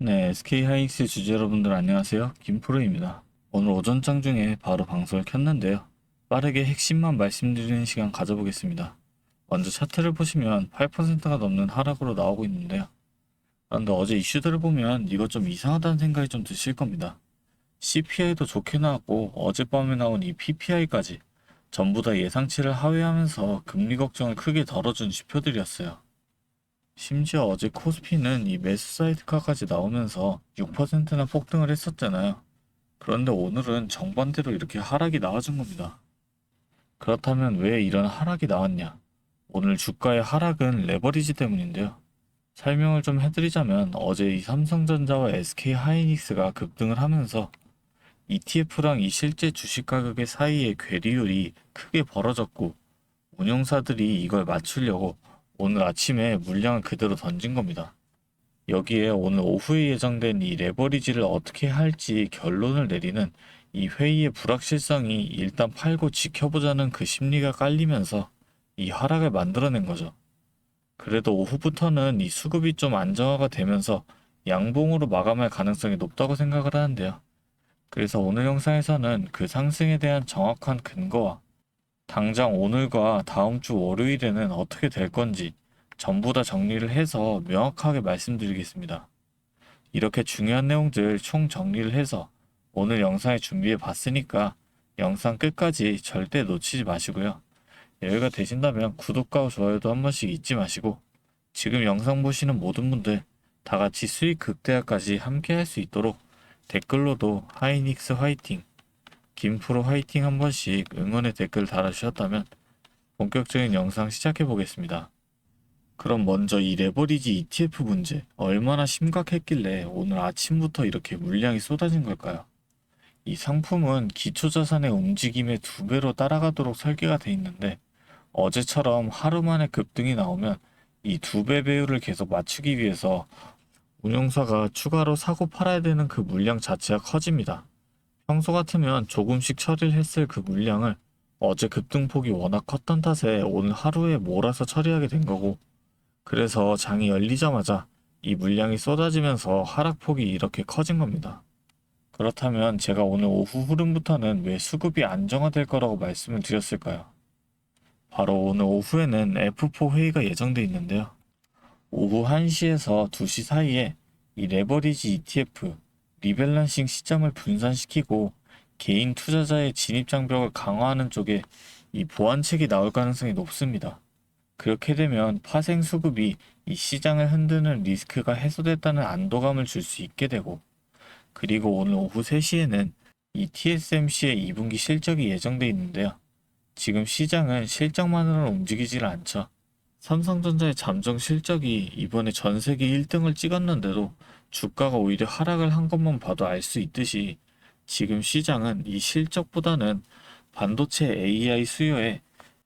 네, SK 하이닉스 주주 여러분들 안녕하세요. 김프로입니다. 오늘 오전장 중에 바로 방송을 켰는데요. 빠르게 핵심만 말씀드리는 시간 가져보겠습니다. 먼저 차트를 보시면 8%가 넘는 하락으로 나오고 있는데요. 그런데 어제 이슈들을 보면 이거 좀 이상하다는 생각이 좀 드실 겁니다. CPI도 좋게 나왔고 어젯밤에 나온 이 PPI까지 전부 다 예상치를 하회하면서 금리 걱정을 크게 덜어준 지표들이었어요. 심지어 어제 코스피는 이 매수 사이드카까지 나오면서 6%나 폭등을 했었잖아요. 그런데 오늘은 정반대로 이렇게 하락이 나와준 겁니다. 그렇다면 왜 이런 하락이 나왔냐? 오늘 주가의 하락은 레버리지 때문인데요. 설명을 좀 해드리자면 어제 이 삼성전자와 SK 하이닉스가 급등을 하면서 ETF랑 이 실제 주식 가격의 사이의 괴리율이 크게 벌어졌고 운용사들이 이걸 맞추려고 오늘 아침에 물량을 그대로 던진 겁니다. 여기에 오늘 오후에 예정된 이 레버리지를 어떻게 할지 결론을 내리는 이 회의의 불확실성이 일단 팔고 지켜보자는 그 심리가 깔리면서 이 하락을 만들어낸 거죠. 그래도 오후부터는 이 수급이 좀 안정화가 되면서 양봉으로 마감할 가능성이 높다고 생각을 하는데요. 그래서 오늘 영상에서는 그 상승에 대한 정확한 근거와 당장 오늘과 다음 주 월요일에는 어떻게 될 건지 전부 다 정리를 해서 명확하게 말씀드리겠습니다. 이렇게 중요한 내용들 총 정리를 해서 오늘 영상에 준비해 봤으니까 영상 끝까지 절대 놓치지 마시고요. 여유가 되신다면 구독과 좋아요도 한 번씩 잊지 마시고 지금 영상 보시는 모든 분들 다 같이 수익 극대화까지 함께 할 수 있도록 댓글로도 하이닉스 화이팅, 김프로 화이팅 한 번씩 응원의 댓글 달아주셨다면 본격적인 영상 시작해 보겠습니다. 그럼 먼저 이 레버리지 ETF 문제 얼마나 심각했길래 오늘 아침부터 이렇게 물량이 쏟아진 걸까요? 이 상품은 기초자산의 움직임의 2배로 따라가도록 설계가 돼 있는데 어제처럼 하루 만에 급등이 나오면 이 2배 배율을 계속 맞추기 위해서 운용사가 추가로 사고 팔아야 되는 그 물량 자체가 커집니다. 평소 같으면 조금씩 처리를 했을 그 물량을 어제 급등폭이 워낙 컸던 탓에 오늘 하루에 몰아서 처리하게 된 거고 그래서 장이 열리자마자 이 물량이 쏟아지면서 하락폭이 이렇게 커진 겁니다. 그렇다면 제가 오늘 오후 흐름부터는 왜 수급이 안정화될 거라고 말씀을 드렸을까요? 바로 오늘 오후에는 F4 회의가 예정돼 있는데요. 오후 1시에서 2시 사이에 이 레버리지 ETF 리밸런싱 시점을 분산시키고 개인 투자자의 진입 장벽을 강화하는 쪽에 이 보완책이 나올 가능성이 높습니다. 그렇게 되면 파생 수급이 이 시장을 흔드는 리스크가 해소됐다는 안도감을 줄 수 있게 되고 그리고 오늘 오후 3시에는 이 TSMC의 2분기 실적이 예정돼 있는데요. 지금 시장은 실적만으로는 움직이질 않죠. 삼성전자의 잠정 실적이 이번에 전 세계 1등을 찍었는데도 주가가 오히려 하락을 한 것만 봐도 알 수 있듯이 지금 시장은 이 실적보다는 반도체 AI 수요에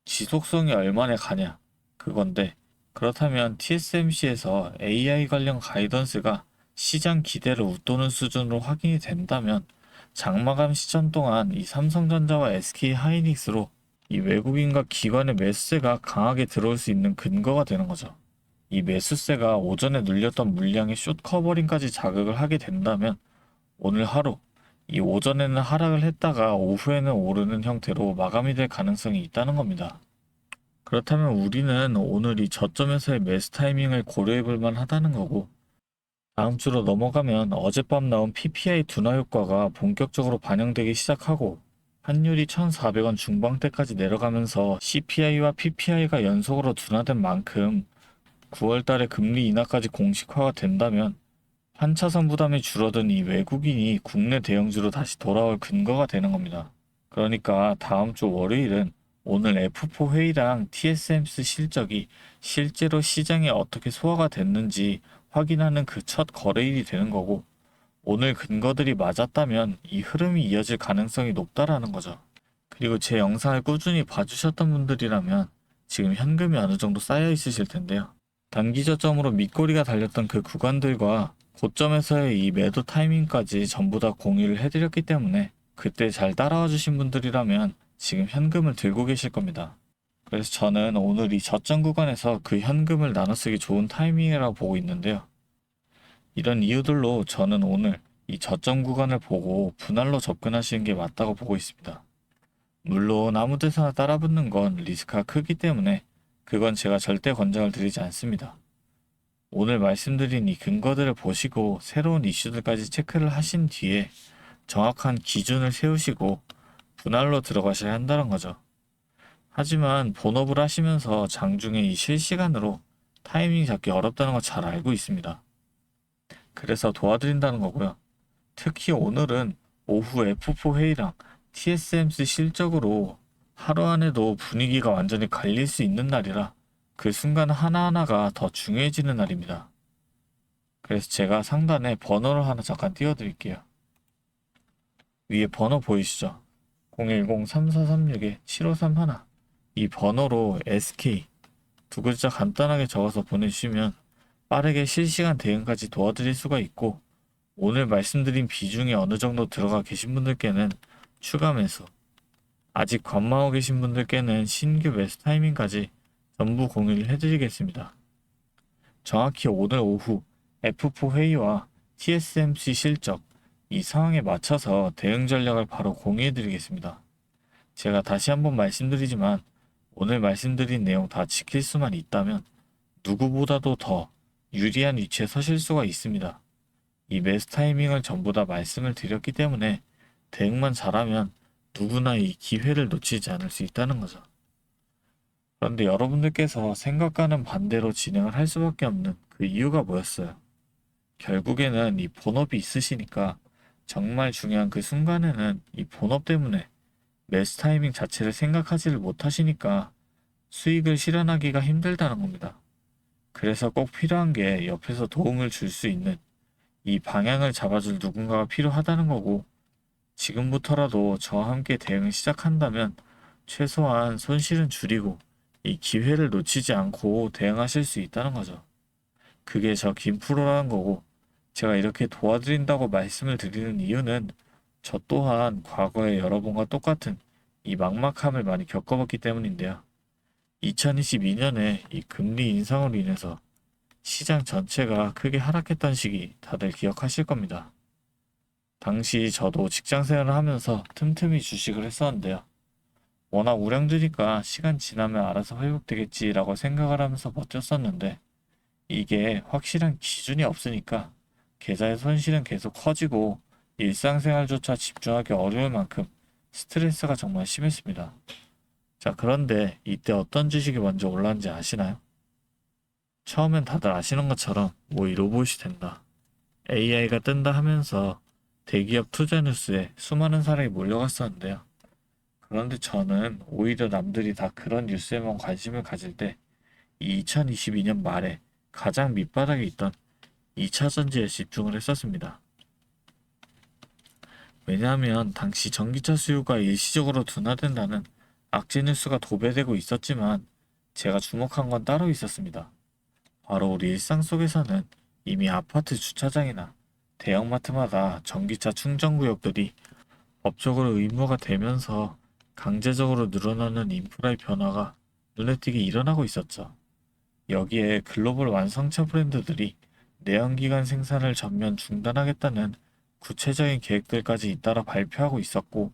지속성이 얼마나 가냐 그건데 그렇다면 TSMC에서 AI 관련 가이던스가 시장 기대를 웃도는 수준으로 확인이 된다면 장마감 시점 동안 이 삼성전자와 SK 하이닉스로 이 외국인과 기관의 매수세가 강하게 들어올 수 있는 근거가 되는 거죠. 이 매수세가 오전에 눌렸던 물량의 숏 커버링까지 자극을 하게 된다면 오늘 하루 이 오전에는 하락을 했다가 오후에는 오르는 형태로 마감이 될 가능성이 있다는 겁니다. 그렇다면 우리는 오늘 이 저점에서의 매수 타이밍을 고려해 볼 만하다는 거고 다음 주로 넘어가면 어젯밤 나온 PPI 둔화 효과가 본격적으로 반영되기 시작하고 환율이 1,400원 중반대까지 내려가면서 CPI와 PPI가 연속으로 둔화된 만큼 9월 달에 금리 인하까지 공식화가 된다면 환차선 부담이 줄어든 이 외국인이 국내 대형주로 다시 돌아올 근거가 되는 겁니다. 그러니까 다음 주 월요일은 오늘 F4 회의랑 TSMC 실적이 실제로 시장에 어떻게 소화가 됐는지 확인하는 그 첫 거래일이 되는 거고 오늘 근거들이 맞았다면 이 흐름이 이어질 가능성이 높다라는 거죠. 그리고 제 영상을 꾸준히 봐주셨던 분들이라면 지금 현금이 어느 정도 쌓여 있으실 텐데요. 단기 저점으로 밑꼬리가 달렸던 그 구간들과 고점에서의 이 매도 타이밍까지 전부 다 공유를 해드렸기 때문에 그때 잘 따라와 주신 분들이라면 지금 현금을 들고 계실 겁니다. 그래서 저는 오늘 이 저점 구간에서 그 현금을 나눠 쓰기 좋은 타이밍이라고 보고 있는데요. 이런 이유들로 저는 오늘 이 저점 구간을 보고 분할로 접근하시는 게 맞다고 보고 있습니다. 물론 아무 데서나 따라붙는 건 리스크가 크기 때문에 그건 제가 절대 권장을 드리지 않습니다. 오늘 말씀드린 이 근거들을 보시고 새로운 이슈들까지 체크를 하신 뒤에 정확한 기준을 세우시고 분할로 들어가셔야 한다는 거죠. 하지만 본업을 하시면서 장중에 이 실시간으로 타이밍 잡기 어렵다는 거 잘 알고 있습니다. 그래서 도와드린다는 거고요. 특히 오늘은 오후 F4 회의랑 TSMC 실적으로 하루 안에도 분위기가 완전히 갈릴 수 있는 날이라 그 순간 하나하나가 더 중요해지는 날입니다. 그래서 제가 상단에 번호를 하나 잠깐 띄워드릴게요. 위에 번호 보이시죠? 010-3436-7531. 이 번호로 SK 두 글자 간단하게 적어서 보내주시면 빠르게 실시간 대응까지 도와드릴 수가 있고, 오늘 말씀드린 비중이 어느 정도 들어가 계신 분들께는 추가 매수, 아직 관망하고 계신 분들께는 신규 매수 타이밍까지 전부 공유를 해드리겠습니다. 정확히 오늘 오후 F4 회의와 TSMC 실적, 이 상황에 맞춰서 대응 전략을 바로 공유해드리겠습니다. 제가 다시 한번 말씀드리지만 오늘 말씀드린 내용 다 지킬 수만 있다면 누구보다도 더 유리한 위치에 서실 수가 있습니다. 이 매수 타이밍을 전부 다 말씀을 드렸기 때문에 대응만 잘하면 누구나 이 기회를 놓치지 않을 수 있다는 거죠. 그런데 여러분들께서 생각과는 반대로 진행을 할 수밖에 없는 그 이유가 뭐였어요? 결국에는 이 본업이 있으시니까 정말 중요한 그 순간에는 이 본업 때문에 매수 타이밍 자체를 생각하지를 못하시니까 수익을 실현하기가 힘들다는 겁니다. 그래서 꼭 필요한 게 옆에서 도움을 줄 수 있는 이 방향을 잡아줄 누군가가 필요하다는 거고, 지금부터라도 저와 함께 대응을 시작한다면 최소한 손실은 줄이고 이 기회를 놓치지 않고 대응하실 수 있다는 거죠. 그게 저 김프로라는 거고, 제가 이렇게 도와드린다고 말씀을 드리는 이유는 저 또한 과거에 여러분과 똑같은 이 막막함을 많이 겪어봤기 때문인데요. 2022년에 이 금리 인상으로 인해서 시장 전체가 크게 하락했던 시기 다들 기억하실 겁니다. 당시 저도 직장 생활을 하면서 틈틈이 주식을 했었는데요. 워낙 우량주니까 시간 지나면 알아서 회복되겠지라고 생각을 하면서 버텼었는데, 이게 확실한 기준이 없으니까 계좌의 손실은 계속 커지고 일상생활조차 집중하기 어려울 만큼 스트레스가 정말 심했습니다. 자, 그런데 이때 어떤 주식이 먼저 올랐는지 아시나요? 처음엔 다들 아시는 것처럼 뭐 이 로봇이 된다, AI가 뜬다 하면서 대기업 투자 뉴스에 수많은 사람이 몰려갔었는데요. 그런데 저는 오히려 남들이 다 그런 뉴스에만 관심을 가질 때 이 2022년 말에 가장 밑바닥에 있던 2차 전지에 집중을 했었습니다. 왜냐하면 당시 전기차 수요가 일시적으로 둔화된다는 악재 뉴스가 도배되고 있었지만 제가 주목한 건 따로 있었습니다. 바로 우리 일상 속에서는 이미 아파트 주차장이나 대형마트마다 전기차 충전 구역들이 법적으로 의무화가 되면서 강제적으로 늘어나는 인프라의 변화가 눈에 띄게 일어나고 있었죠. 여기에 글로벌 완성차 브랜드들이 내연기관 생산을 전면 중단하겠다는 구체적인 계획들까지 잇따라 발표하고 있었고,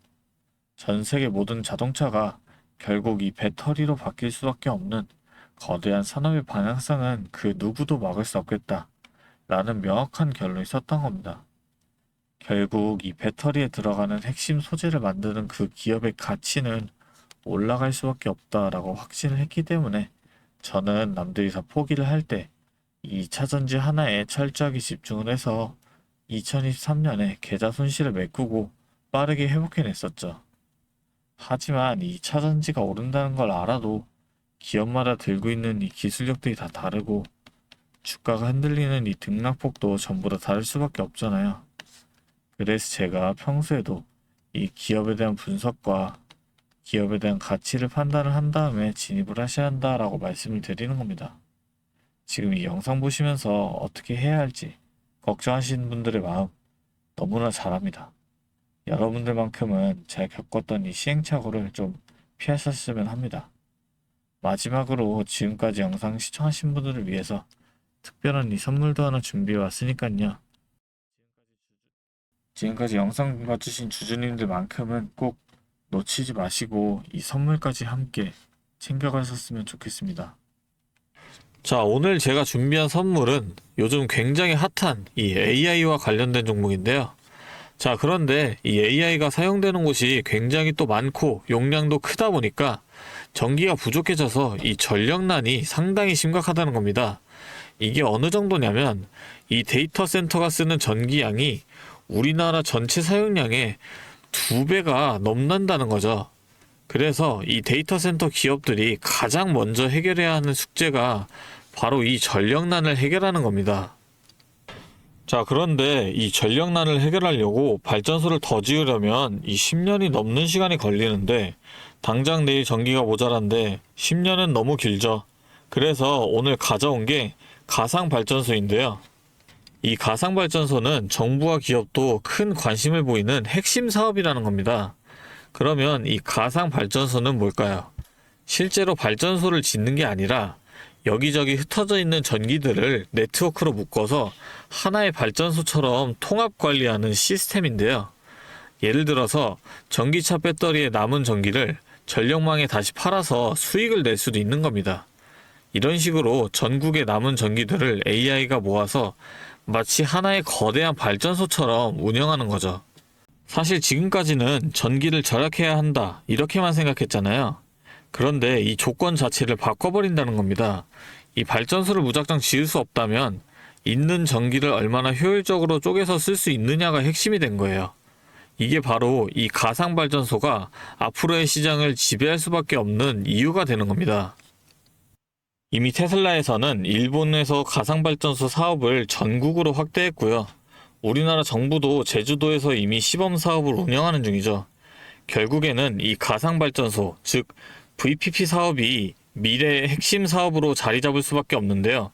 전 세계 모든 자동차가 결국 이 배터리로 바뀔 수밖에 없는 거대한 산업의 방향성은 그 누구도 막을 수 없겠다 라는 명확한 결론이 섰던 겁니다. 결국 이 배터리에 들어가는 핵심 소재를 만드는 그 기업의 가치는 올라갈 수밖에 없다라고 확신을 했기 때문에 저는 남들이 다 포기를 할 때 이 차전지 하나에 철저하게 집중을 해서 2023년에 계좌 손실을 메꾸고 빠르게 회복해냈었죠. 하지만 이 차전지가 오른다는 걸 알아도 기업마다 들고 있는 이 기술력들이 다 다르고 주가가 흔들리는 이 등락폭도 전부 다 다를 수밖에 없잖아요. 그래서 제가 평소에도 이 기업에 대한 분석과 기업에 대한 가치를 판단을 한 다음에 진입을 하셔야 한다라고 말씀을 드리는 겁니다. 지금 이 영상 보시면서 어떻게 해야 할지 걱정하시는 분들의 마음 너무나 잘 압니다. 여러분들만큼은 제가 겪었던 이 시행착오를 좀 피하셨으면 합니다. 마지막으로 지금까지 영상 시청하신 분들을 위해서 특별한 이 선물도 하나 준비해 왔으니까요. 지금까지 영상 봐주신 주주님들만큼은 꼭 놓치지 마시고 이 선물까지 함께 챙겨가셨으면 좋겠습니다. 자, 오늘 제가 준비한 선물은 요즘 굉장히 핫한 이 AI와 관련된 종목인데요. 자, 그런데 이 AI가 사용되는 곳이 굉장히 또 많고 용량도 크다 보니까 전기가 부족해져서 이 전력난이 상당히 심각하다는 겁니다. 이게 어느 정도냐면 이 데이터 센터가 쓰는 전기량이 우리나라 전체 사용량의 2배가 넘는다는 거죠. 그래서 이 데이터 센터 기업들이 가장 먼저 해결해야 하는 숙제가 바로 이 전력난을 해결하는 겁니다. 자, 그런데 이 전력난을 해결하려고 발전소를 더 지으려면 이 10년이 넘는 시간이 걸리는데 당장 내일 전기가 모자란데 10년은 너무 길죠. 그래서 오늘 가져온 게 가상발전소인데요. 이 가상발전소는 정부와 기업도 큰 관심을 보이는 핵심 사업이라는 겁니다. 그러면 이 가상발전소는 뭘까요? 실제로 발전소를 짓는 게 아니라 여기저기 흩어져 있는 전기들을 네트워크로 묶어서 하나의 발전소처럼 통합 관리하는 시스템인데요. 예를 들어서 전기차 배터리에 남은 전기를 전력망에 다시 팔아서 수익을 낼 수도 있는 겁니다. 이런 식으로 전국의 남은 전기들을 AI가 모아서 마치 하나의 거대한 발전소처럼 운영하는 거죠. 사실 지금까지는 전기를 절약해야 한다 이렇게만 생각했잖아요. 그런데 이 조건 자체를 바꿔버린다는 겁니다. 이 발전소를 무작정 지을 수 없다면 있는 전기를 얼마나 효율적으로 쪼개서 쓸 수 있느냐가 핵심이 된 거예요. 이게 바로 이 가상발전소가 앞으로의 시장을 지배할 수밖에 없는 이유가 되는 겁니다. 이미 테슬라에서는 일본에서 가상발전소 사업을 전국으로 확대했고요. 우리나라 정부도 제주도에서 이미 시범 사업을 운영하는 중이죠. 결국에는 이 가상발전소, 즉 VPP 사업이 미래의 핵심 사업으로 자리 잡을 수밖에 없는데요.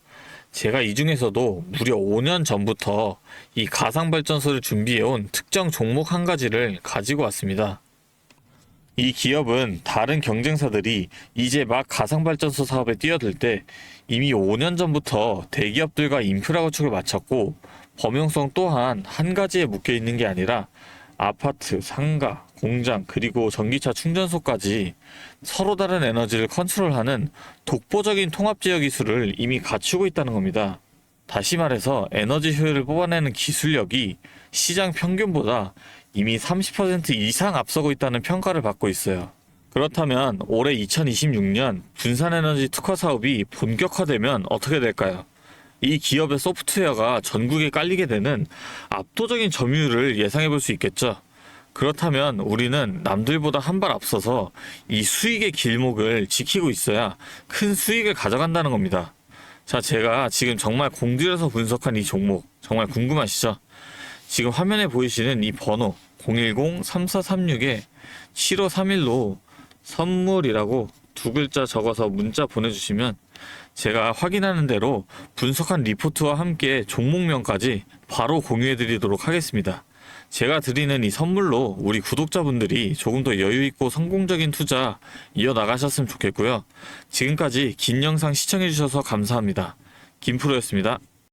제가 이 중에서도 무려 5년 전부터 이 가상발전소를 준비해온 특정 종목 한 가지를 가지고 왔습니다. 이 기업은 다른 경쟁사들이 이제 막 가상발전소 사업에 뛰어들 때 이미 5년 전부터 대기업들과 인프라 구축을 마쳤고 범용성 또한 한 가지에 묶여 있는 게 아니라 아파트, 상가, 공장, 그리고 전기차 충전소까지 서로 다른 에너지를 컨트롤하는 독보적인 통합제어 기술을 이미 갖추고 있다는 겁니다. 다시 말해서 에너지 효율을 뽑아내는 기술력이 시장 평균보다 이미 30% 이상 앞서고 있다는 평가를 받고 있어요. 그렇다면 올해 2026년 분산에너지 특화 사업이 본격화되면 어떻게 될까요? 이 기업의 소프트웨어가 전국에 깔리게 되는 압도적인 점유율을 예상해 볼 수 있겠죠. 그렇다면 우리는 남들보다 한 발 앞서서 이 수익의 길목을 지키고 있어야 큰 수익을 가져간다는 겁니다. 자, 제가 지금 정말 공들여서 분석한 이 종목 정말 궁금하시죠? 지금 화면에 보이시는 이 번호 010-3436-7531로 선물이라고 2글자 적어서 문자 보내주시면 제가 확인하는 대로 분석한 리포트와 함께 종목명까지 바로 공유해드리도록 하겠습니다. 제가 드리는 이 선물로 우리 구독자분들이 조금 더 여유있고 성공적인 투자 이어나가셨으면 좋겠고요. 지금까지 긴 영상 시청해주셔서 감사합니다. 김프로였습니다.